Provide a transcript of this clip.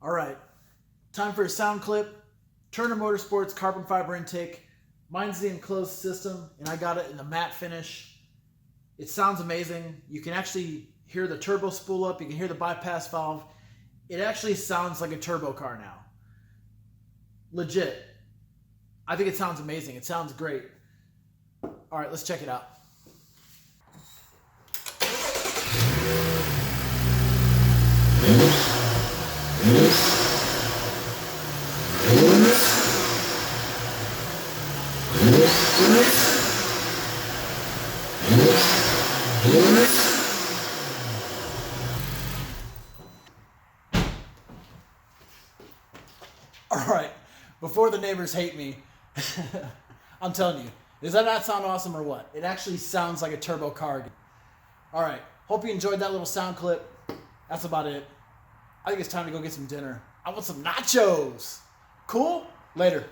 All right, time for a sound clip. Turner Motorsports carbon fiber intake. Mine's the enclosed system, and I got it in the matte finish. It sounds amazing. You can actually hear the turbo spool up. You can hear the bypass valve. It actually sounds like a turbo car now. Legit. I think it sounds amazing. It sounds great. All right, let's check it out. All right, before the neighbors hate me, I'm telling you, does that not sound awesome or what? It actually sounds like a turbo car. All right, hope you enjoyed that little sound clip. That's about it. I think it's time to go get some dinner. I want some nachos. Cool? Later.